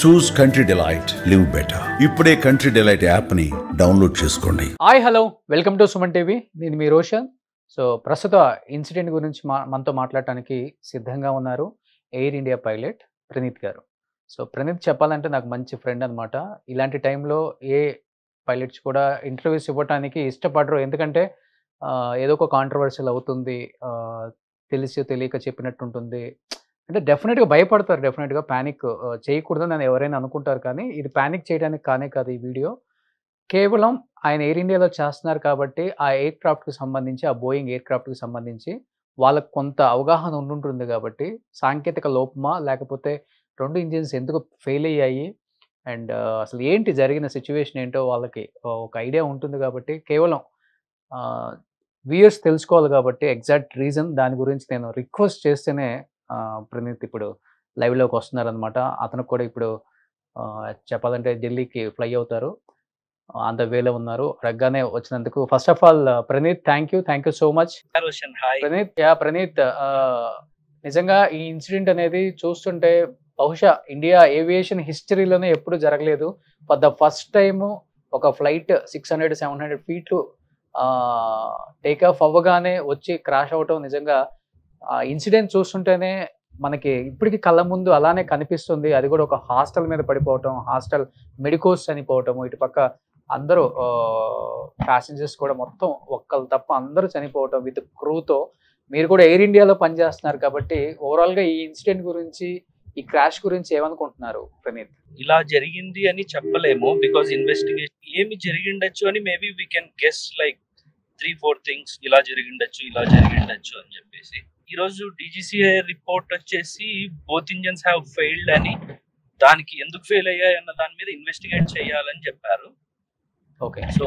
చూస్ country delight, live better. ఇప్పుడే country delight app ని download చేసుకోండి. Hi hello, welcome to Suman TV. నేను మీ Roshan. So ప్రస్తుత ఇన్సిడెంట్ గురించి మనతో మాట్లాడటానికి సిద్ధంగా ఉన్నారు ఎయిర్ ఇండియా పైలట్ ప్రణీత్ గారు. సో ప్రణీత్ చెప్పాలంటే నాకు మంచి ఫ్రెండ్ అనమాట. ఇలాంటి టైంలో ఏ పైలట్స్ కూడా ఇంటర్వ్యూస్ ఇవ్వడానికి ఇష్టపడరు. ఎందుకంటే ఏదో ఒక కాంట్రవర్షియల్ అవుతుంది, తెలిసి తెలియక చెప్పినట్టు ఉంటుంది. అంటే డెఫినెట్గా భయపడతారు, డెఫినెట్గా ప్యానిక్ చేయకూడదని నేను ఎవరైనా అనుకుంటారు. కానీ ఇది ప్యానిక్ చేయడానికి కానే కాదు. ఈ వీడియో కేవలం ఆయన ఎయిర్ ఇండియాలో చేస్తున్నారు కాబట్టి ఆ ఎయిర్ క్రాఫ్ట్కి సంబంధించి, ఆ బోయింగ్ ఎయిర్ క్రాఫ్ట్కి సంబంధించి వాళ్ళకు కొంత అవగాహన ఉండుంటుంది. కాబట్టి సాంకేతిక లోపమా, లేకపోతే రెండు ఇంజిన్స్ ఎందుకు ఫెయిల్ అయ్యాయి, అండ్ అసలు ఏంటి జరిగిన సిచ్యువేషన్ ఏంటో వాళ్ళకి ఒక ఐడియా ఉంటుంది. కాబట్టి కేవలం వ్యూయర్స్ తెలుసుకోవాలి కాబట్టి ఎగ్జాక్ట్ రీజన్ దాని గురించి నేను రిక్వెస్ట్ చేస్తేనే ప్రణీత్ ఇప్పుడు లైవ్లోకి వస్తున్నారనమాట. అతనికి కూడా ఇప్పుడు చెప్పాలంటే ఢిల్లీకి ఫ్లై అవుతారు, ఆన్ ద వేలో ఉన్నారు. అడగగానే వచ్చినందుకు first of all Praneeth thank you so much. Praneeth నిజంగా ఈ ఇన్సిడెంట్ అనేది చూస్తుంటే బహుశా ఇండియా ఏవియేషన్ హిస్టరీలోనే ఎప్పుడు జరగలేదు. ఫర్ ద ఫస్ట్ టైము ఒక ఫ్లైట్ 600-700 ఫీట్లు టేక్ ఆఫ్ అవ్వగానే వచ్చి క్రాష్ అవ్వటం నిజంగా ఇన్సిడెంట్ చూస్తుంటేనే మనకి ఇప్పటికీ కళ్ళ ముందు అలానే కనిపిస్తుంది. అది కూడా ఒక హాస్టల్ మీద పడిపోవటం, హాస్టల్ మెడికోస్ చనిపోవటము, ఇటు పక్క అందరూ ప్యాసింజర్స్ కూడా మొత్తం ఒక్కళ్ళు తప్ప అందరూ చనిపోవటం విత్ క్రూతో. మీరు కూడా ఎయిర్ ఇండియాలో పనిచేస్తున్నారు కాబట్టి ఓవరాల్గా ఈ ఇన్సిడెంట్ గురించి, ఈ క్రాష్ గురించి ఏమనుకుంటున్నారు ప్రణీత్? ఇలా జరిగింది అని చెప్పలేము, బికాజ్ ఇన్వెస్టిగేషన్ ఏమి జరిగిండొచ్చు అని maybe we can guess like 3-4 things. ఇలా జరిగిండొచ్చు అని చెప్పేసి ఈ రోజు DGCA రిపోర్ట్ వచ్చేసి బోత్ ఇంజన్స్ హ్యావ్ ఫెయిల్డ్ అని, దానికి ఎందుకు ఫెయిల్ అయ్యాయి అన్న దాని మీద ఇన్వెస్టిగేట్ చేయాలని చెప్పారు. Okay, so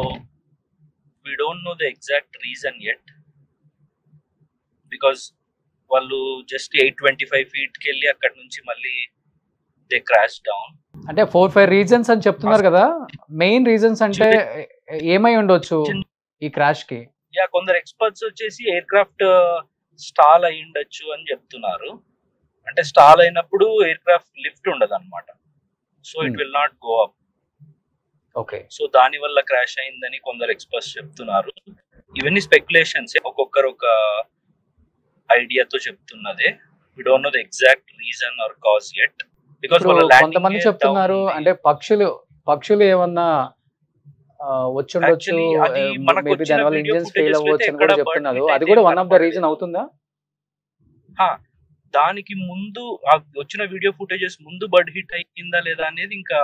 we don't know the exact reason yet, because వాళ్ళు జస్ట్ 825 ఫీట్కి వెళ్ళి అక్కడ నుంచి మళ్ళీ దే క్రాష్ డౌన్. అంటే 4-5 రీజన్స్ అని చెప్తున్నారు కదా. మెయిన్ రీజన్స్ అంటే ఏమై ఉండొచ్చు ఈ క్రాష్ కి? కొందరు ఎక్స్పర్ట్స్ వచ్చేసి ఎయిర్ క్రాఫ్ట్ స్టాల్ అయి ఉండొచ్చు అని చెప్తున్నారు. అంటే స్టాల్ అయినప్పుడు ఎయిర్ క్రాఫ్ట్ లిఫ్ట్ ఉండదు అనమాట, so it will not go up. Okay, so దాని వల్ల క్రాష్ అయిందని కొందరు ఎక్స్పర్ట్స్ చెప్తున్నారు. ఇవన్నీ స్పెక్యులేషన్స్, ఒక్కొక్కరు ఒక ఐడియాతో చెప్తున్నదే. We don't know the exact reason or cause yet, because కొంతమంది చెప్తున్నారు అంటే పక్షులు ఏమన్నా వచ్చుండొచ్చు, మేబీ దానివల్ల ఇంజిన్స్ ఫెయిల్ అవ్వచ్చు అని కూడా చెప్తున్నారు. అది కూడా వన్ ఆఫ్ ద రీజన్ అవుతుందా? దానికి ముందు వచ్చిన వీడియో ఫుటేజెస్ ముందు బర్డ్ హిట్ అయిందా లేదా అనేది ఇంకా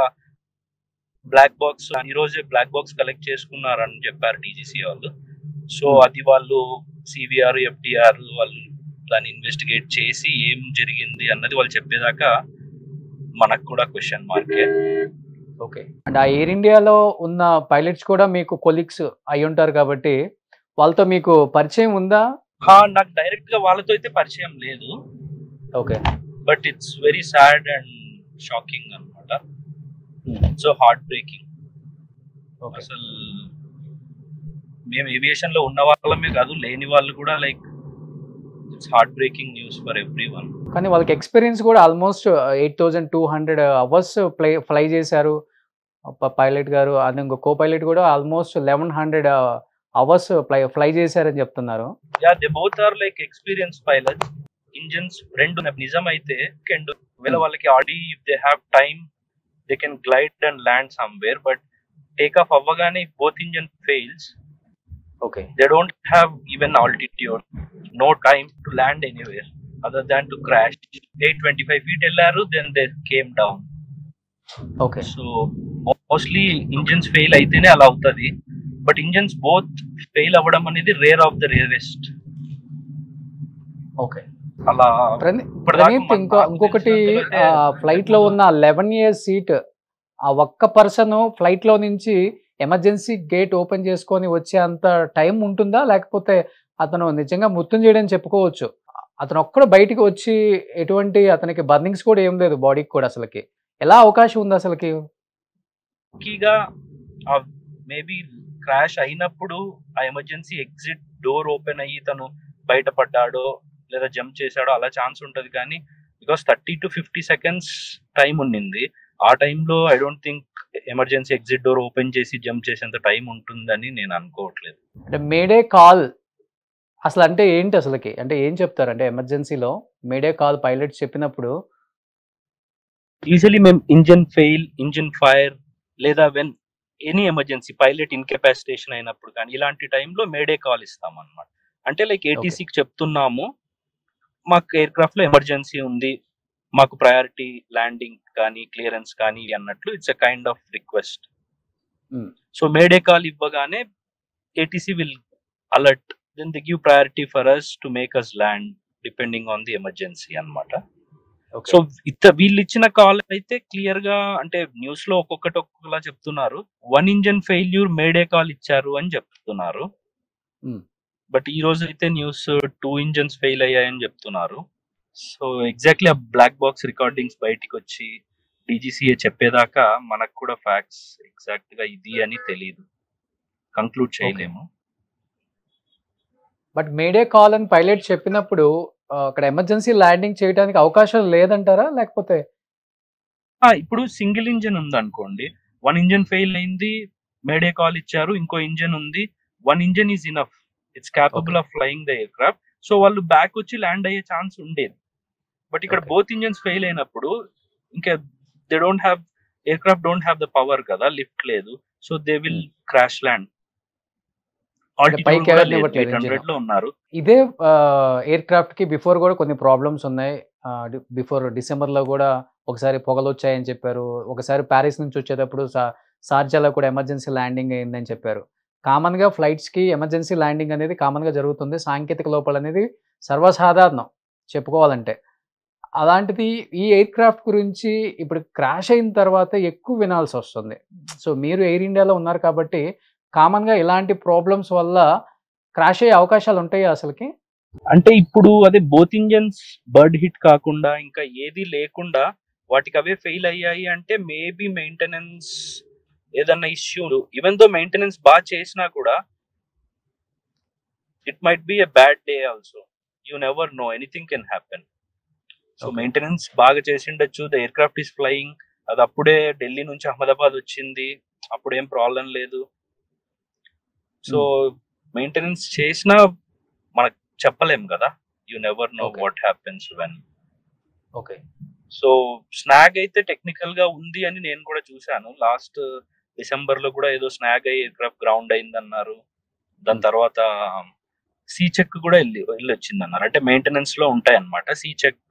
బ్లాక్ బాక్స్, ఈ రోజే బ్లాక్ బాక్స్ కలెక్ట్ చేసుకున్నారని చెప్పారు DGCA వాళ్ళు. సో అది వాళ్ళు CVR, FDR వాళ్ళు దాన్ని ఇన్వెస్టిగేట్ చేసి ఏం జరిగింది అన్నది వాళ్ళు చెప్పేదాకా మనకు కూడా క్వశ్చన్ మార్కే. ఓకే, అండ్ ఆ ఎయిర్ ఇండియాలో ఉన్న పైలట్స్ కూడా మీకు కొలీగ్స్ అయి ఉంటారు కాబట్టి వాళ్ళతో మీకు పరిచయం ఉందా? నాకు డైరెక్ట్ గా వాళ్ళతో అయితే పరిచయం లేదు. Okay, but it's very sad and shocking అన్నమాట. So heart breaking. అసలు మేము ఏవియేషన్ లో ఉన్న వాళ్ళమే కాదు, లేని వాళ్ళు కూడా like it's heart breaking news for everyone. కానీ వాళ్ళకి ఎక్స్పీరియన్స్ కూడా ఆల్మోస్ట్ 8200 అవర్స్ ఫ్లై చేశారు పైలట్ గారు. అది ఇంకో కో పైలట్ కూడా ఆల్మోస్ట్ 1100 అవర్స్ ఫ్లై చేశారని చెప్తున్నారు. They both are like experience pilots. Engines రెండు నిజం అయితే ఒకవేళ వాళ్ళకి ఆడి if they have time they can glide and land somewhere, but take off అవ్వగానే both engine fails. Okay, they don't have even altitude, no time to land anywhere other than to crash. 825 feet ellaru, then they came down. Okay, so mostly engines fail aitene ala avutadi, but engines both fail avadam anedi rare of the rarest. Okay, ala Praneeth ఇంకొకటి flight లో ఉన్న 11 years seat, ఆ ఒక్క person flight లో నుంచి emergency gate open చేసుకొని వచ్చే అంత టైం ఉంటుందా, లేకపోతే అతను నిజంగా మృత్యుంజయుడని చెప్పుకోవచ్చు? అతను ఒక్కడు బయటికి వచ్చి ఎటువంటి అతనికి బర్నింగ్స్ కూడా ఏం లేదు బాడీకి కూడా, అసలుకి ఎలా అవకాశం ఉంది అసలుకి? మేబీ క్రాష్ అయినప్పుడు ఆ ఎమర్జెన్సీ ఎగ్జిట్ డోర్ ఓపెన్ అయ్యి తను బయటపడ్డాడో లేదా జంప్ చేశాడో అలా ఛాన్స్ ఉంటుంది. కానీ బికాస్ 30 to 50 seconds టైం ఉండింది, ఆ టైంలో I don't think emergency exit door open చేసి జంప్ చేసేంత టైం ఉంటుందని నేను అనుకోవట్లేదు. అంటే మేడే కాల్ అసలు అంటే ఏంటి అసలుకి? అంటే ఏం చెప్తారు? అంటే ఎమర్జెన్సీలో మేడే కాల్ పైలట్స్ చెప్పినప్పుడు యూజువల్లీ మేము ఇంజిన్ ఫెయిల్, ఇంజిన్ ఫైర్ లేదా వెన్ ఎనీ ఎమర్జెన్సీ పైలట్ ఇన్కెపాసిటేషన్ అయినప్పుడు కానీ ఇలాంటి టైంలో మేడే కాల్ ఇస్తాం అనమాట. అంటే లైక్ ఏటీసీకి చెప్తున్నాము, మాకు ఎయిర్ క్రాఫ్ట్ లో ఎమర్జెన్సీ ఉంది, మాకు ప్రయారిటీ ల్యాండింగ్ కానీ క్లియరెన్స్ కానీ అన్నట్లు it's a kind of request. So mayday call ఇవ్వగానే ATC will alert, then they give priority for us to make us land depending on the emergency అన్నమాట. So వీళ్ళు ఇచ్చిన కాల్ అయితే క్లియర్ గా అంటే న్యూస్ లో ఒక్కొక్కలా చెప్తున్నారు. 1 ఇంజన్ ఫెయిల్యూర్ మేడే కాల్ ఇచ్చారు అని చెప్తున్నారు. బట్ ఈ రోజు అయితే న్యూస్ 2 ఇంజన్స్ ఫెయిల్ అయ్యాయని చెప్తున్నారు. సో ఎగ్జాక్ట్లీ ఆ బ్లాక్ బాక్స్ రికార్డింగ్స్ బయటికి వచ్చి డీజీసీఏ చెప్పేదాకా మనకు కూడా ఫ్యాక్ట్స్ ఎగ్జాక్ట్ గా ఇది అని తెలియదు, కంక్లూడ్ చేయలేము. బట్ మేడే కాల్ అని పైలట్ చెప్పినప్పుడు అక్కడ ఎమర్జెన్సీ ల్యాండింగ్ చేయడానికి అవకాశం లేదంటారా? లేకపోతే ఇప్పుడు సింగిల్ ఇంజన్ ఉంది అనుకోండి, 1 ఇంజన్ ఫెయిల్ అయింది, మేడే కాల్ ఇచ్చారు, ఇంకో ఇంజన్ ఉంది, 1 engine is enough, it's capable of flying the air craft. So వాళ్ళు బ్యాక్ వచ్చి ల్యాండ్ అయ్యే ఛాన్స్ ఉండేది. బట్ ఇక్కడ బోత్ ఇంజన్స్ ఫెయిల్ అయినప్పుడు ఇంకా they don't have, air craft don't have the power కదా, లిఫ్ట్ లేదు, so they will crash land. ఉన్నారు ఇదే ఎయిర్ క్రాఫ్ట్ కి బిఫోర్ కూడా కొన్ని ప్రాబ్లమ్స్ ఉన్నాయి. బిఫోర్ డిసెంబర్ లో కూడా ఒకసారి పొగలు వచ్చాయని చెప్పారు, ఒకసారి ప్యారిస్ నుంచి వచ్చేటప్పుడు షార్జాలో కూడా ఎమర్జెన్సీ ల్యాండింగ్ అయిందని చెప్పారు. కామన్ గా ఫ్లైట్స్ కి ఎమర్జెన్సీ ల్యాండింగ్ అనేది కామన్ గా జరుగుతుంది, సాంకేతిక లోపాలు అనేది సర్వసాధారణం చెప్పుకోవాలంటే. అలాంటిది ఈ ఎయిర్ క్రాఫ్ట్ గురించి ఇప్పుడు క్రాష్ అయిన తర్వాత ఎక్కువ వినాల్సి వస్తుంది. సో మీరు ఎయిర్ ఇండియాలో ఉన్నారు కాబట్టి కామన్ గా ఇలాంటి ప్రాబ్లమ్స్ వల్ల క్రాష్ అయ్యే అవకాశాలు ఉంటాయి అసలుకి? అంటే ఇప్పుడు అదే బోత్ ఇంజన్స్ బర్డ్ హిట్ కాకుండా ఇంకా ఏది లేకుండా వాటికి అవే ఫెయిల్ అయ్యాయి అంటే మేబీ మెయింటెనెన్స్ ఏదన్నా ఇష్యూ, ఈవెన్ దో మెయింటెనెన్స్ బాగా చేసినా కూడా it might be a bad day also, you never know, anything can happen. So maintenance బాగా చేసిండొచ్చు, the aircraft is flying, అది అప్పుడే ఢిల్లీ నుంచి అహ్మదాబాద్ వచ్చింది, అప్పుడు ఏం ప్రాబ్లం లేదు. సో మెయింటెనెన్స్ చేసినా మనకు చెప్పలేం కదా, you never know what happens when. Okay. So snag అయితే టెక్నికల్ గా ఉంది అని నేను కూడా చూసాను. లాస్ట్ డిసెంబర్ లో కూడా ఏదో స్నాగ్ అయ్యి ఎయిర్ క్రాఫ్ట్ గ్రౌండ్ అయింది అన్నారు. దాని తర్వాత సీ చెక్ కూడా వెళ్ళి వచ్చింది అన్నారు. అంటే మెయింటెనెన్స్ లో ఉంటాయి అన్నమాట C check.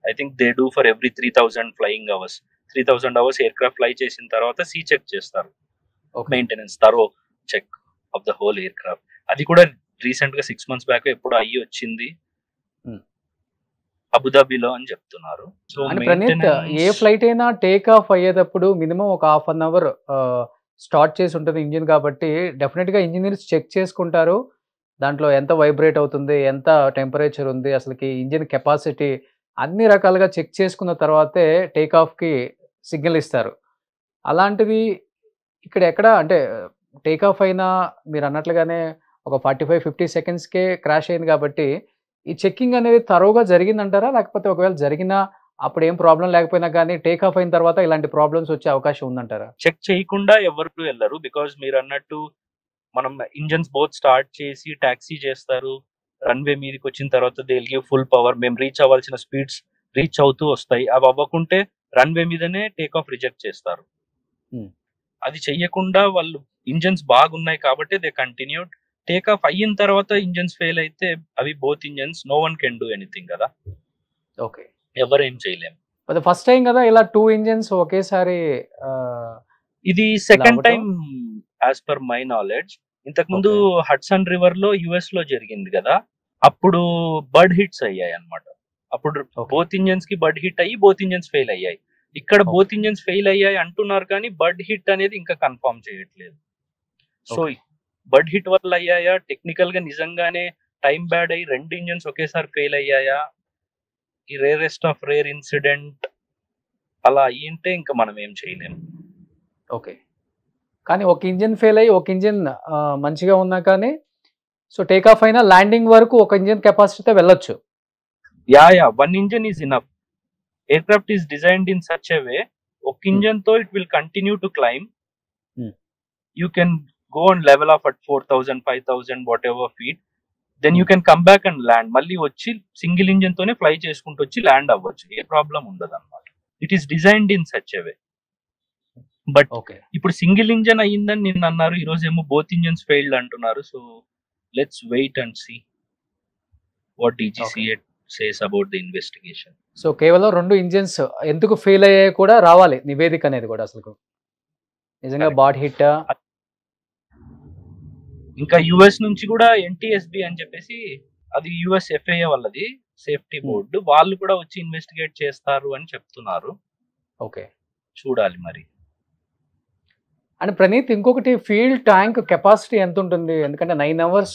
I think they do for every 3000 flying hours. 3000 hours aircraft fly చేసిన తర్వాత సీ చెక్ చేస్తారు, maintenance thorough check of the whole aircraft. అది కూడా రీసెంట్ గా 6 months బ్యాక్ ఎప్పుడు అయ్యి వచ్చింది అబుదాబిలో అని చెప్తున్నారు. సో ప్రణీత్, ఏ ఫ్లైట్ అయినా టేక్ ఆఫ్ అయ్యేటప్పుడు మినిమం ఒక 1/2 hour స్టార్ట్ చేసి ఉంటుంది ఇంజిన్, కాబట్టి డెఫినెట్ గా ఇంజనీర్స్ చెక్ చేసుకుంటారు దాంట్లో ఎంత వైబ్రేట్ అవుతుంది, ఎంత టెంపరేచర్ ఉంది, అసలుకి ఇంజిన్ కెపాసిటీ అన్ని రకాలుగా చెక్ చేసుకున్న తర్వాతే టేక్ ఆఫ్ కి సిగ్నల్ ఇస్తారు. అలాంటిది ఇక్కడ ఎక్కడ అంటే టేక్ ఆఫ్ అయినా మీరు అన్నట్లుగానే ఒక 45-50 సెకండ్స్కే క్రాష్ అయింది కాబట్టి ఈ చెక్కింగ్ అనేది తరోగా జరిగిందంటారా? లేకపోతే ఒకవేళ జరిగినా అప్పుడు ఏం ప్రాబ్లం లేకపోయినా కానీ టేక్ ఆఫ్ అయిన తర్వాత ఇలాంటి ప్రాబ్లమ్స్ వచ్చే అవకాశం ఉందంటారా? చెక్ చేయకుండా ఎవరు వెళ్ళరు, బికాజ్ మీరు అన్నట్టు మనం ఇంజన్స్ బోత్ స్టార్ట్ చేసి టాక్సీ చేస్తారు, రన్వే మీదకి వచ్చిన తర్వాత they will give full power, మేము రీచ్ అవ్వాల్సిన స్పీడ్స్ రీచ్ అవుతూ వస్తాయి, అవి అవ్వకుంటే రన్వే మీదనే టేక్ ఆఫ్ రిజెక్ట్ చేస్తారు. అది చెయ్యకుండా వాళ్ళు ఇంజన్స్ బాగున్నాయి కాబట్టి దే కంటిన్యూడ్. టేక్ ఆఫ్ అయిన తర్వాత ఇంజన్స్ ఫెయిల్ అయితే అవి both engines, no one can do anything కదా. ఓకే, ఎవరు ఏం చేయలేము. ఫస్ట్ టైం కదా ఇలా 2 ఇంజన్స్ ఒకేసారి. ఇది second time as per my knowledge. ఇంతకు ముందు హడ్సన్ రివర్ లో యుఎస్ లో జరిగింది కదా, అప్పుడు బర్డ్ హిట్స్ అయ్యాయి అన్నమాట. అప్పుడు బోత్ ఇంజన్స్ కి బర్డ్ హిట్ అయ్యి బోత్ ఇంజన్స్ ఫెయిల్ అయ్యాయి. ఇక్కడ బోత్ ఇంజన్స్ ఫెయిల్ అయ్యాయి అంటున్నారు కానీ బర్డ్ హిట్ అనేది ఇంకా కన్ఫర్మ్ చేయట్లేదు. సో బర్డ్ హిట్ వల్ల అయ్యాయా, టెక్నికల్ గా నిజంగానే టైం బ్యాడ్ అయ్యి 2 ఇంజన్స్ ఒకేసారి ఫెయిల్ అయ్యాయా, ఈ రేరెస్ట్ ఆఫ్ రేర్ ఇన్సిడెంట్ అలా అయ్యింటే ఇంకా మనం ఏం చేయలేము. ఓకే, కానీ ఒక ఇంజిన్ ఫెయిల్ అయ్యి ఒక ఇంజిన్ మంచిగా ఉన్నా కానీ సో టేక్ ఆఫ్ అయినా ల్యాండింగ్ వరకు ఒక ఇంజిన్ కెపాసిటీతో వెళ్ళొచ్చు. Yeah 1 engine is enough. Aircraft is designed in such a way ఒక ఇంజన్ తో it will continue to climb. Hmm. You can go and level up at 4,000, 5,000, whatever feet. Then you can come back and land. మళ్ళీ వచ్చి single engine తోనే fly చేసుకుంటూ వచ్చి land అవ్వచ్చు, ఏ problem ఉండదు అనమాట. It is designed in such a way. But okay ఇప్పుడు single engine అయ్యిందని నిన్న అన్నారు, ఈ రోజు ఏమో బోత్ ఇంజన్స్ ఫెయిల్డ్ అంటున్నారు. So let's wait and see what DGCA says about the investigation. So కేవలం 2 ఇంజిన్స్ ఎందుకు ఫెయిల్ అయ్యాయి కూడా రావాలి నివేదిక అనేది కూడా అసలు నిజంగా బాట్ హిట్. ఇంకా యుఎస్ నుంచి కూడా NTSB అని చెప్పేసి, అది US FAA వాళ్ళది సేఫ్టీ బోర్డు, వాళ్ళు కూడా వచ్చి ఇన్వెస్టిగేట్ చేస్తారు అని చెప్తున్నారు. ఓకే చూడాలి మరి. అండ్ ప్రణీత్, ఇంకొకటి ఫీల్డ్ ట్యాంక్ కెపాసిటీ ఎంత ఉంటుంది? ఎందుకంటే 9 hours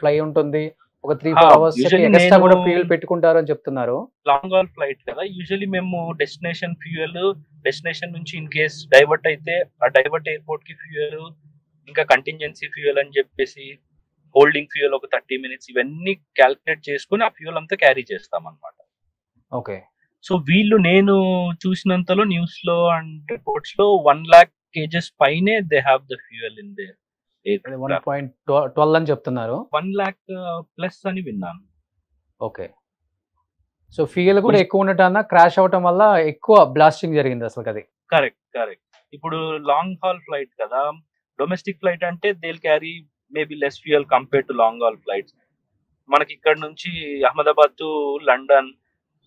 ఫ్లై ఉంటుంది, ఒక 3-4 hours ఎక్స్ట్రా కూడా ఫ్యూయల్ పెట్టుకుంటారు అని చెప్తున్నారు. లాంగ్ హాల్ ఫ్లైట్ కదా, యూజువల్లీ మేము డెస్టినేషన్ ఫ్యూయల్, డెస్టినేషన్ నుంచి ఇన్ కేస్ డైవర్ట్ అయితే ఆ డైవర్ట్ ఎయిర్పోర్ట్ కి ఫ్యూయల్, ఇంకా కంటింజెన్సీ ఫ్యూయల్ అని చెప్పేసి హోల్డింగ్ ఫ్యూయల్ ఒక 30 minutes, ఇవన్నీ క్యాల్కులేట్ చేసుకుని ఆ ఫ్యూయల్ అంతా క్యారీ చేస్తాం అనమాట. ఓకే. సో వీళ్ళు నేను చూసినంతలో న్యూస్ లో అండ్ రిపోర్ట్స్ లో 1 lakh kgs పైనే they have the fuel in they. 1.12 అని చెప్తున్నారు. 1 lakh ప్లస్ అని విన్నాను. ఓకే. సో ఫ్యూయల్ కూడా ఎక్కువ ఉండటం, క్రాష్ అవటం వల్ల ఎక్కువ బ్లాస్టింగ్ జరిగింది అసలు అది. కరెక్ట్. ఇప్పుడు లాంగ్ హాల్ ఫ్లైట్ కదా, డొమెస్టిక్ ఫ్లైట్ అంటే they will carry maybe less fuel compare to long hall flights. మనకి ఇక్కడ నుంచి Ahmedabad to London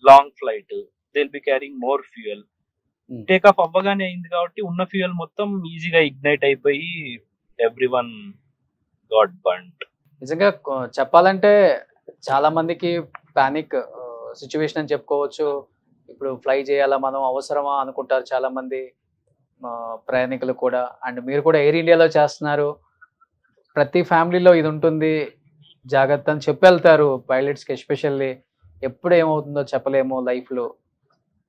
long flight, they will be carrying more fuel. Take off అవ్వగానే అయింది కాబట్టి ఉన్న ఫ్యూయల్ మొత్తం ఈజీగా ఇగ్నైట్ అయిపోయి ఎవ్రీవన్ గాట్ బర్న్డ్. నిజంగా చెప్పాలంటే చాలా మందికి పానిక్ సిచ్యువేషన్ అని చెప్పుకోవచ్చు. ఇప్పుడు ఫ్లై చేయాలా మనం, అవసరమా అనుకుంటారు చాలా మంది ప్రయాణికులు కూడా. అండ్ మీరు కూడా ఎయిర్ ఇండియాలో చేస్తున్నారు, ప్రతి ఫ్యామిలీలో ఇది ఉంటుంది, జాగ్రత్త అని చెప్పి వెళ్తారు పైలట్స్కి. ఎస్పెషల్లీ ఎప్పుడు ఏమవుతుందో చెప్పలేము లైఫ్లో.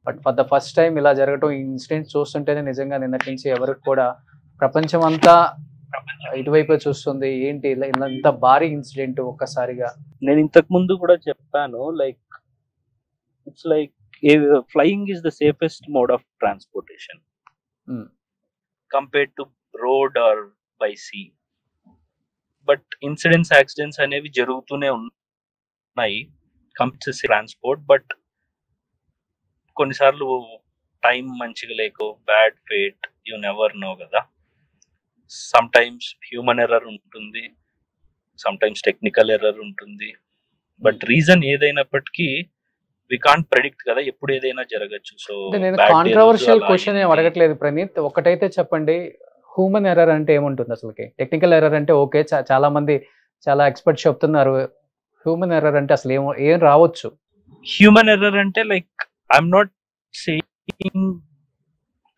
But for the first time ఇలా జరగటం, ఈ ఇన్సిడెంట్ చూస్తుంటేనే నిజంగా నిన్నటి నుంచి ఎవరికి కూడా ప్రపంచం అంతా ఇటువైపు చూస్తుంది. ఏంటి ఇలా ఇంత భారీ ఇన్సిడెంట్ ఒక్కసారిగా. నేను ఇంతకు ముందు కూడా చెప్పాను, like it's like flying is the safest mode of transportation compared to road or by sea. But incidents, accidents అనేవి జరుగుతూనే ఉన్నాయి కంపేర్ ట్రాన్స్పోర్ట్. బట్ కొన్నిసార్లు టైం మంచిగా లేకో, bad fate, you never know కదా. సమ్ టైమ్స్ హ్యూమన్ ఎర్రర్ ఉంటుంది, sometimes technical error ఉంటుంది. But reason ఏదైనప్పటికీ వి కాంట్ ప్రెడిక్ట్ కదా, ఎప్పుడు ఏదైనా జరగచ్చు. సో నేను కాంట్రవర్షియల్ క్వశ్చన్ ఏం అడగట్లేదు ప్రణీత్, ఒకటైతే చెప్పండి, హ్యూమన్ ఎర్రర్ అంటే ఏముంటుంది అసలుకి? టెక్నికల్ ఎర్రర్ అంటే ఓకే, చాలా మంది చాలా ఎక్స్పర్ట్స్ చెప్తున్నారు. హ్యూమన్ ఎర్రర్ అంటే అసలు ఏం రావచ్చు? హ్యూమన్ ఎర్రర్ అంటే like I'm not saying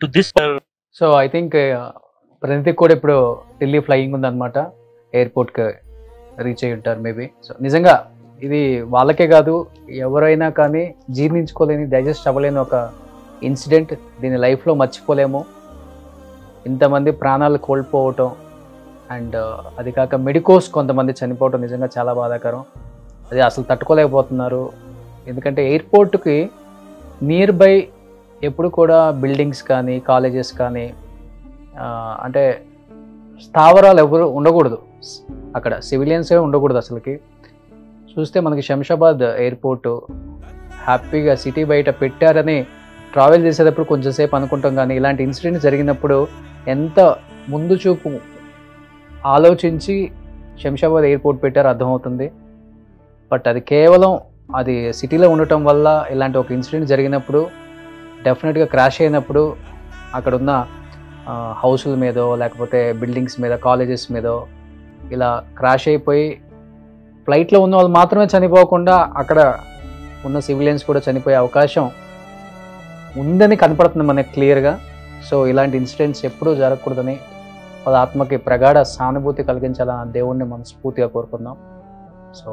to this. So I think Praneeth కూడా ఇప్పుడు ఢిల్లీ ఫ్లయింగ్ ఉందన్నమాట, ఎయిర్పోర్ట్కి రీచ్ అయ్యి ఉంటారు మేబీ. సో నిజంగా ఇది వాళ్ళకే కాదు, ఎవరైనా కానీ జీర్ణించుకోలేని, డైజెస్ట్ అవ్వలేని ఒక ఇన్సిడెంట్. దీని లైఫ్లో మర్చిపోలేము. ఇంతమంది ప్రాణాలు కోల్పోవటం అండ్ అది కాక మెడికోస్ కొంతమంది చనిపోవటం నిజంగా చాలా బాధాకరం. అది అసలు తట్టుకోలేకపోతున్నారు. ఎందుకంటే ఎయిర్పోర్ట్కి నియర్ బై ఎప్పుడు కూడా బిల్డింగ్స్ కానీ, కాలేజెస్ కానీ, అంటే స్థావరాలు ఎవరు ఉండకూడదు అక్కడ, సివిలియన్సే ఉండకూడదు అసలుకి. చూస్తే మనకి శంషాబాద్ ఎయిర్పోర్టు హ్యాపీగా సిటీ బయట పెట్టారని ట్రావెల్ చేసేటప్పుడు కొంచెం సేపు అనుకుంటాం, కానీ ఇలాంటి ఇన్సిడెంట్ జరిగినప్పుడు ఎంత ముందు చూపు ఆలోచించి శంషాబాద్ ఎయిర్పోర్ట్ పెట్టారో అర్థమవుతుంది. బట్ అది కేవలం అది సిటీలో ఉండటం వల్ల ఇలాంటి ఒక ఇన్సిడెంట్ జరిగినప్పుడు, డెఫినెట్గా క్రాష్ అయినప్పుడు అక్కడ ఉన్న హౌసుల మీదో లేకపోతే బిల్డింగ్స్ మీద, కాలేజెస్ మీదో ఇలా క్రాష్ అయిపోయి ఫ్లైట్లో ఉన్న వాళ్ళు మాత్రమే చనిపోకుండా అక్కడ ఉన్న సివిలియన్స్ కూడా చనిపోయే అవకాశం ఉందని కనపడుతుంది మనకి క్లియర్గా. సో ఇలాంటి ఇన్సిడెంట్స్ ఎప్పుడూ జరగకూడదని వాళ్ళ ఆత్మకి ప్రగాఢ సానుభూతి కలిగించాలని దేవుణ్ణి మనస్ఫూర్తిగా కోరుకుందాం. So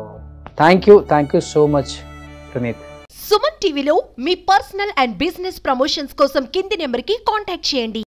thank you so much Praneeth. Suman టీవీలో మీ పర్సనల్ అండ్ బిజినెస్ ప్రమోషన్స్ కోసం కింది నెంబర్కి కాంటాక్ట్ చేయండి.